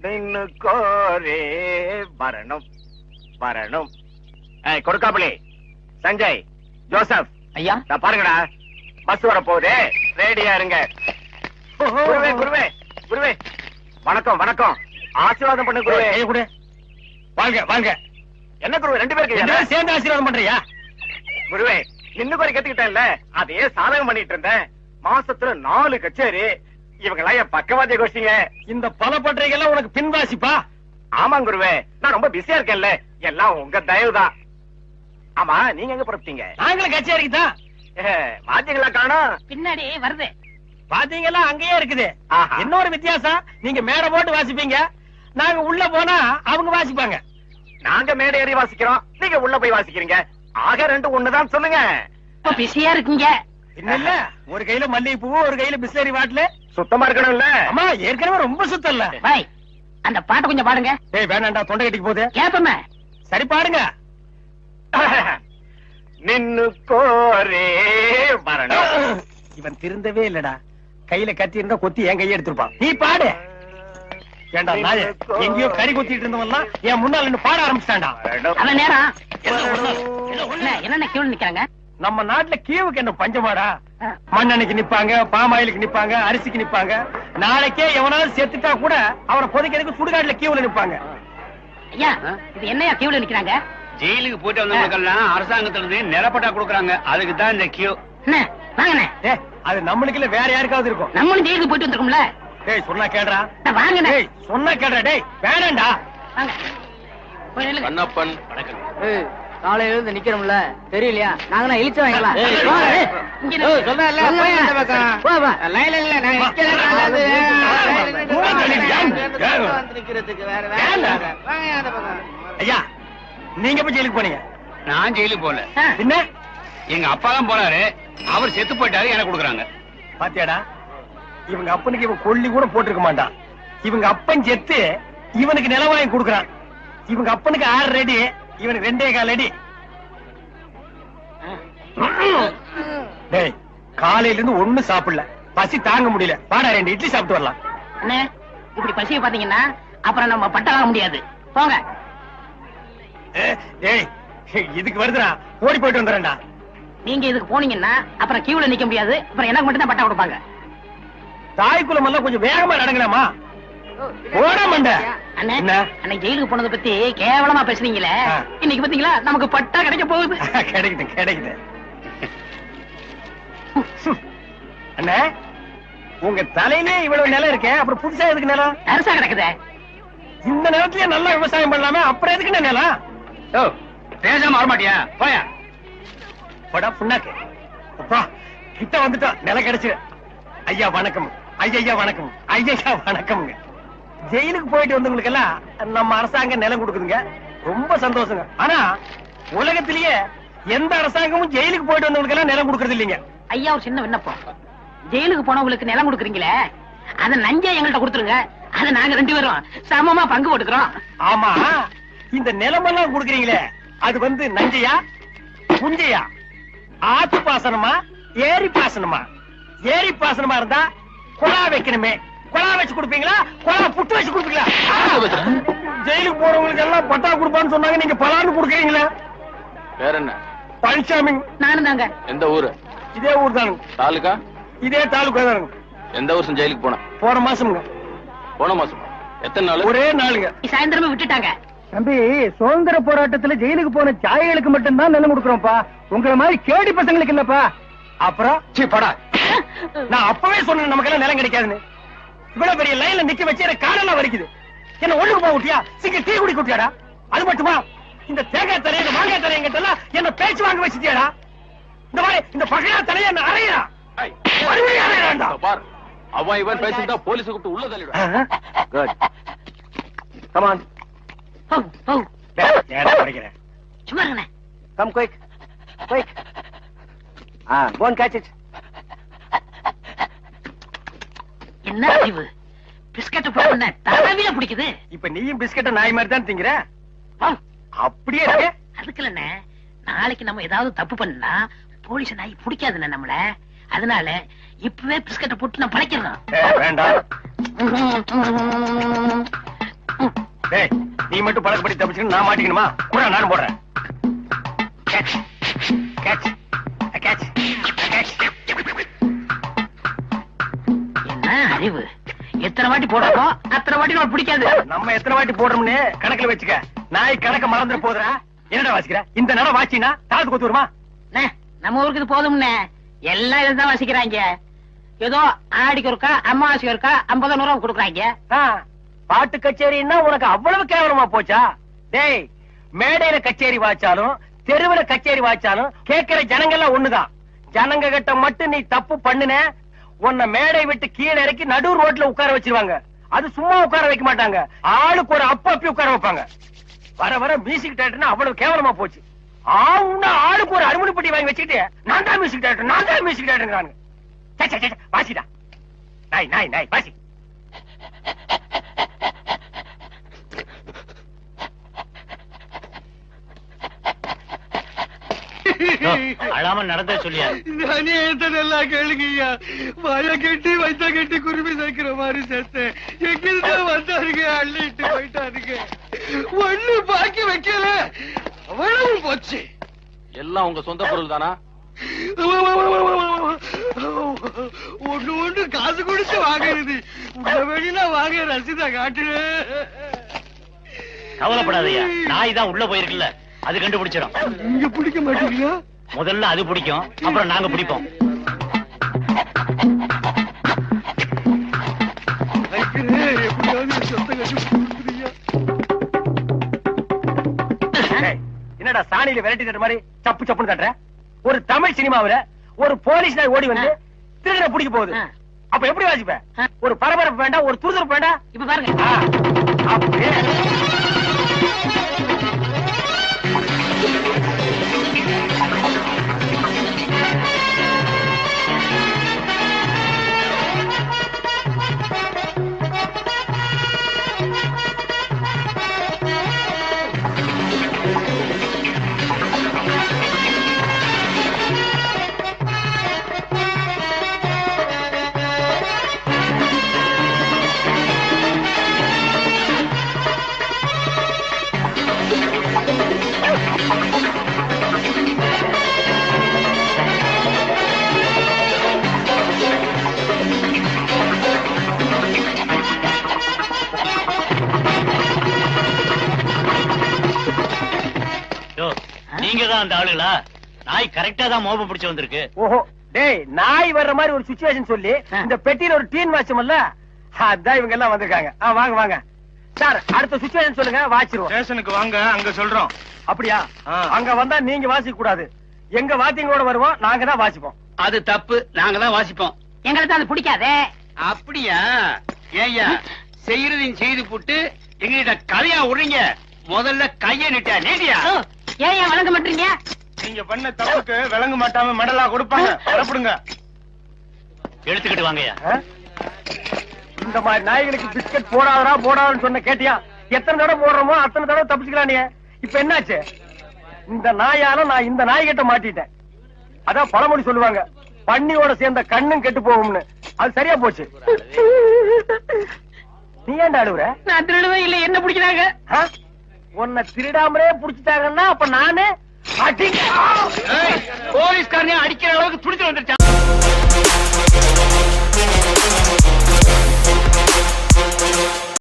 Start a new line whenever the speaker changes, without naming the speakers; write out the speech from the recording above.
நின்னு கோரே வரணும் வரணும். கொடுக்காமலே சஞ்சய், ஜோசப்,
ஐயா
பாருங்கடா, பஸ் வர போகுது, ரெடியா இருங்க. குருவே குருவே குருவே, வணக்கம் வணக்கம், ஆசீர்வாதம் பண்ணு குருவே.
கூட வாங்க வாங்க.
என்ன குருவே, 2 பேருக்கு
சேர்ந்து ஆசீர்வாதம் பண்றியா?
குருவே, இன்னும் குறை கத்துக்கிட்டேன்ல, அதையே சாதகம் பண்ணிட்டு இருந்தேன். மாசத்துல 4 கச்சேரி. இவங்கெல்லாம் என் பக்கவாதிய கோஷ்டிங்க.
இந்த பல பற்றைகள்லாம் உனக்கு பின்வாசிப்பா?
ஆமாங்க குருவே, நான் ரொம்ப பிஸியா இருக்கேன்ல, எல்லாம் உங்க தயவுதான். ஆமா, நீங்க எங்க புறப்பட்டீங்க?
நாங்களும் கச்சேரிக்கு தான்.
வாத்தியங்களா காணோம்?
பின்னாடி வருது.
பாத்தீங்களா, அங்கேயே இருக்குது.
ஆஹா.
இன்னொரு வித்தியாசம், நீங்க மேடை போட்டு வாசிப்பீங்க, நாங்க உள்ள போனா அவங்க வாசிப்பாங்க.
நாங்க மேடை ஏறி வாசிக்கிறோம், நீங்க உள்ள போய் வாசிக்கிறீங்க. ஆக 2 ஒண்ணுதான் சொல்லுங்க.
பிஸியா இருக்கீங்க.
இல்ல, ஒரு கையில மல்லிகை பூ, ஒரு கையில பிஸ்லரி பாட்டில்.
சுத்தமா இருக்கணும்ல?
அம்மா ஏற்கனவே ரொம்ப சுத்தம் இல்ல.
பாய், அந்த பாட்டை கொஞ்சம் பாடுங்க.
ஏய் வேணாண்டா, தொண்டை கட்டிக்கு போகுது.
கேப்பமே.
சரி பாடுங்க.
நின்னு கோரே வரணும்.
இவன் திருந்தவே இல்லடா. கையில கத்தி இருந்தா கொத்தி என் கையை எடுத்துருப்பான். நீ பாடு. ஏண்டா நாயே, எங்கேயோ கறி கொத்திட்டு இருந்தவன்லாம் என் முன்னால நின்னு பாட ஆரம்பிச்சிட்டான்டா.
அவன் நேரம் என்ன கியூல நிக்கிறாங்க?
நம்ம நாட்டுல கீவுக்கு என்ன பஞ்சமாடா? மண்ணெண்ணைக்கு நிப்பாங்க, பாமாயிலுக்கு நிப்பாங்க, அரிசிக்கு நிப்பாங்க. நாளைக்கே எவனாவது செத்துட்டா கூட அவனை புதைக்கிறதுக்கு சுடுகாட்டுல கீவுல நிப்பாங்க.
ஐயா, இது என்னையா கியூல நிக்கிறாங்க?
ஜெயிலுக்கு போயிட்டு வந்தவங்களுக்கெல்லாம் அரசாங்கத்துல இருந்து நிலப்பட்டா கொடுக்குறாங்க, அதுக்கு தான் இந்த கியூ.
வாங்கண்ணே.
அது நம்மளுக்கு இல்ல, வேற யாருக்காவது இருக்கும்.
நம்மளும் ஜெயிலுக்கு போயிட்டு வந்திருக்கோம்ல.
டேய் சொன்னா கேடுறா.
வாங்கண்ணே.
டேய் சொன்னா கேடுறா. டேய் வேணாண்டா.
வாங்க. போய் நில்லுங்க.
கண்ணப்பன்
காலையில இருந்து நிக்கிறோம்ல, தெரியலையா? நாங்க இழிச்சு வாங்கலாம்.
இங்க நில்லு.
ஐயா, நீங்க போய் ஜெயிலுக்கு போனீங்க?
நான் ஜெயிலுக்கு போல,
என்ன
எங்க அப்பா தான் போனாரு. அவர் செத்து போயிட்டாரு, எனக்கு கொடுக்குறாங்க.
பாத்தியாடா, இவங்க அப்பனுக்கு இவன் கொல்லி கூட போட்டிருக்க மாட்டான். இவங்க அப்பன் செத்து இவனுக்கு நிலம் வாங்கி கொடுக்குறான். இவங்க அப்பனுக்கு 6 அடி, இவனுக்கு 2.25 அடி. டேய், காலையில இருந்து ஒண்ணும் சாப்பிடல, பசி தாங்க முடியல. பாடா 2 இட்லி சாப்பிட்டு வரலாம்.
அண்ணே, இப்படி பசிய பாத்தீங்கன்னா அப்புறம் நம்ம பட்ட வாங்க முடியாது. போங்க.
டேய், இதுக்கு வருதுடா, ஓடி போயிட்டு வந்துடுறேன்டா.
நீங்க இதுக்கு போனீங்கன்னா அப்புறம் கியூல நிக்க முடியாது. அப்புறம் எனக்கு மட்டும் தான் பட்டா கொடுப்பாங்க.
தாய்க்குளம் எல்லாம் கொஞ்சம் வேகமா நடங்கலாமா? ஓட மண்ட.
அண்ணே, அன்னைக்கு ஜெயிலுக்கு போனதை பத்தி கேவலமா பேசுறீங்களே, இன்னைக்கு பாத்தீங்களா நமக்கு பட்டா கிடைக்க போகுது.
கிடைக்குது கிடைக்குது. அண்ணே, உங்க தலையிலே இவ்வளவு நிலம் இருக்கே, அப்புறம் புதுசா எதுக்கு நிலம்?
அரசா கிடக்குதே.
இந்த நிலத்திலேயே நல்லா விவசாயம் பண்ணலாமே, அப்புறம் எதுக்கு நிலம்?
பேசாம வரமாட்டியா? போயா
படா புண்ணாக்கு. அப்பா கிட்ட வந்துட்டோம், நிலம் கிடைச்சிரு. ஐயா வணக்கம். ஐயா வணக்கம். ஐயா வணக்கம்ங்க. ஜெயிலுக்கு போயிட்டு வந்தவங்களுக்கு எல்லாம் நம்ம அரசாங்கம் நிலம் கொடுக்குதுங்க, ரொம்ப சந்தோஷங்க. ஆனா உலகத்திலேயே எந்த அரசாங்கமும் ஜெயிலுக்கு போயிட்டு வந்தவங்களுக்கு எல்லாம் நிலம் கொடுக்கறது இல்லைங்க.
ஐயா, ஒரு சின்ன விண்ணப்பம். ஜெயிலுக்கு போனவங்களுக்கு நிலம் கொடுக்குறீங்களே, அத நஞ்சா எங்கள்கிட்ட கொடுத்துருங்க. அத நாங்க 2 பேரும் சமமா பங்கு போட்டுக்கிறோம்.
ஆமா, இந்த நிலமெல்லாம் கொடுக்குறீங்களே, அது வந்து நஞ்சையா புஞ்சையா? ஆத்து பாசனமா ஏரி பாசனமா? ஏரி பாசனமா இருந்தா குழா வைக்கணுமே, குழா வச்சு கொடுப்பீங்களா, குழா புட்டு வச்சு கொடுப்பீங்களா? ஜெயிலுக்கு போறவங்களுக்கு எல்லாம் பட்டா கொடுப்பான்னு சொன்னாங்க, நீங்க பலான்னு கொடுக்குறீங்களா?
வேற என்ன?
பழனிசாமி.
நானும் தாங்க.
எந்த ஊரு?
இதே ஊர் தானுங்க.
தாலுகா?
இதே தாலுகா தானுங்க.
எந்த வருஷம் ஜெயிலுக்கு போன?
போன மாசம்ங்க.
போன மாசம்? எத்தனை நாள்?
ஒரே நாளுங்க.
சாயந்தரமே விட்டுட்டாங்க.
தம்பி, சுதந்திர போராட்டத்துல ஜெயிலுக்கு போன சாயகளுக்கு மட்டும்தான் நிலம் கொடுக்குறோம்ப்பா. உங்களை மாதிரி கேடி பசங்களுக்கு இல்லப்பா.
அப்புறம் படா, நான் அப்பவே சொன்னேன் நமக்கு எல்லாம் நிலம் கிடைக்காதுன்னு. இவ்வளவு பெரிய லைன்ல நிக்க வச்சு எனக்கு காலெல்லாம் வலிக்குது. என்ன ஒண்ணுக்கு போக விட்டியா? சிங்க டீ குடி குட்டியாடா? அது மட்டுமா, இந்த தேங்காய் தரைய, இந்த மாங்காய் தரைய எங்கிட்ட எல்லாம் என்ன பேச்சு வாங்க வச்சுட்டியாடா? இந்த மாதிரி இந்த பகையா தலைய என்ன அறையா? மறுபடியும் அறையாண்டா
பார். அவன் இவன் பேசிட்டா போலீஸ் கூப்பிட்டு உள்ள தள்ளிடுவான். Good,
come on. ஏடா படிக்கிறேன்.
சும்மா இருங்கண்ணே.
Come quick, quick. Go and catch it.
என்ன அறிவு, பிஸ்கட் போட தலைவில பிடிக்குது.
இப்ப நீயும் பிஸ்கட்ட நாய் மாதிரி தான் திங்கிற. அப்படியே
அப்படியே
இருக்கு.
அதுக்கு இல்லண்ணே, நாளைக்கு நம்ம ஏதாவது தப்பு பண்ணா போலீஸ் நாய் பிடிக்காதுண்ணே நம்மள. அதனால இப்பவே பிஸ்கட்டை போட்டு நான் படைக்கிறேன்.
வேண்டாம். டேய், நீ மட்டும் பழக்கப்படி தப்பிச்சுன்னு நான் மாட்டிக்கணுமா? கூட நானும் போடுறேன். Catch catch catch catch.
என்ன அறிவு! எத்தனை வாட்டி போடுறோம் அத்தனை வாட்டி நம்ம பிடிக்காது.
நம்ம எத்தனை வாட்டி போடுறோம்னு கணக்குல வச்சுக்க. நாய் கணக்க மறந்துட்டு போதுறா. என்னடா வாசிக்கிற? இந்த நடம் வாசினா தாழ்த்து கொத்து வருமா?
நம்ம ஊருக்கு இது போதும்னே. எல்லாம் இதுதான் வாசிக்கிறாங்க. ஏதோ ஆடிக்கு ஒருக்கா அம்மாவாசைக்கு ஒருக்கா 50 ரூபா கொடுக்குறாங்க.
பாட்டு கச்சேரின்னா உனக்கு அவ்வளவு கேவலமா போச்சா? டேய், மேடையில கச்சேரி வாச்சாலும் தெருவுல கச்சேரி வாச்சாலும் கேட்கிற ஜனங்கள்லாம் ஒண்ணுதான். ஜனங்க கிட்ட மட்டும் நீ தப்பு பண்ணுன, உன்னை மேடை விட்டு கீழே இறக்கி நடு ரோட்ல உட்கார வச்சிருவாங்க. அது சும்மா உட்கார வைக்க மாட்டாங்க, ஆளுக்கு ஒரு அப்பி உட்கார வைப்பாங்க. வர வர மியூசிக் டைரக்டர்னா அவ்வளவு கேவலமா போச்சு. ஆளுக்கு ஒரு அருமணிப்பட்டி வாங்கி வச்சுக்கிட்டு நான் தான் மியூசிக் டைரக்டர், நான் தான் மியூசிக் டைரக்டர். வாசிடா, நாய் நாய் நாய் வாசி.
அழாம நடந்த சொல்லியா?
நானே நல்லா கேளுங்கய்யா. வாய கட்டி வைத்த கட்டி குருவி சேர்க்கிற மாதிரி சேர்த்தேன். எங்கிருந்தா வந்தாருங்க, அள்ளிட்டு போயிட்டாருங்க. ஒண்ணு பாக்கி வைக்கல, அவ்வளவு போச்சு.
எல்லாம் உங்க சொந்த பொருள் தானா?
ஒண்ணு ஒண்ணு காசு கொடுத்து வாங்குறது. உள்ள வெளியில வாங்க ரசீதா காட்டு.
கவலைப்படாதயா, நாய் தான் உள்ள போயிருக்குல்ல, அது கண்டுபிடிச்சிடும்.
நீங்க பிடிக்க மாட்டீங்களா?
முதல்ல அது பிடிக்கும், அப்புறம் நாங்க பிடிப்போம்.
என்னடா சாணியில விரட்டி தட்டுற மாதிரி சப்பு சப்புன்னு தட்டுற? ஒரு தமிழ் சினிமாவில ஒரு போலீஸ் நாய் ஓடி வந்து திருடனை பிடிக்க போகுது. அப்ப எப்படி வாசிப்ப? ஒரு பரபரப்பு வேண்டாம், ஒரு துருதுருப்பு வேண்டாம்.
இப்ப பாருங்க.
அப்படியே
நீங்க தான் அந்த ஆளுங்களா? நாய் கரெக்டா தான் மோப்பம் பிடிச்சு வந்திருக்கு.
ஓஹோ, டேய், நாய் வர்ற மாதிரி ஒரு சிச்சுவேஷன் சொல்லி இந்த பெட்டியில ஒரு டீன் வாட்சமல்ல, அதான் இவங்க எல்லாம் வந்திருக்காங்க. வாங்க வாங்க சார், அடுத்த சிச்சுவேஷன் சொல்லுங்க, வாச்சிருவோம்.
ஸ்டேஷனுக்கு வாங்க, அங்க சொல்றோம்.
அப்படியா? அங்க வந்தா நீங்க வாசிக்க கூடாது, எங்க வாத்தியங்களோட வருவோம், நாங்க தான் வாசிப்போம்.
அது தப்பு, நாங்க தான் வாசிப்போம்.
எங்களுக்கு அது பிடிக்காதே.
அப்படியா? ஏய்யா, செய்யறதையும் செய்து போட்டு எங்ககிட்ட கதையா விடுறீங்க. முதல்ல கைய நீட்டியா?
ஏன் வழங்க மாட்டீங்க?
நீங்க பண்ண தப்புக்கு விளங்க மாட்டாம மெடலா கொடுப்பாங்க. புறப்படுங்க.
எடுத்துக்கிட்டு வாங்கய்யா.
இந்த மாதிரி நாய்களுக்கு பிஸ்கட் போடாதரா போடாதுன்னு சொன்ன கேட்டியா? எத்தனை தடவை போடுறோமோ அத்தனை தடவை தப்பிச்சுக்கலாம். நீ இப்ப என்னாச்சு? இந்த நாயால நான் இந்த நாய்கிட்ட மாட்டிட்டேன். அதான் பழமொழி சொல்லுவாங்க, பன்னியோட சேர்ந்த கண்ணும் கெட்டு போகும்னு. அது சரியா போச்சு. நீ ஏன்டா அழுவுற?
நான் திருடவே இல்லை, என்ன பிடிக்கிறாங்க?
உன்னை திருடாமலே புடிச்சிட்டாங்கன்னா அப்ப நானு
போலீஸ்காரனே அடிக்கிற அளவுக்கு துடிச்சு வந்துருச்சான்.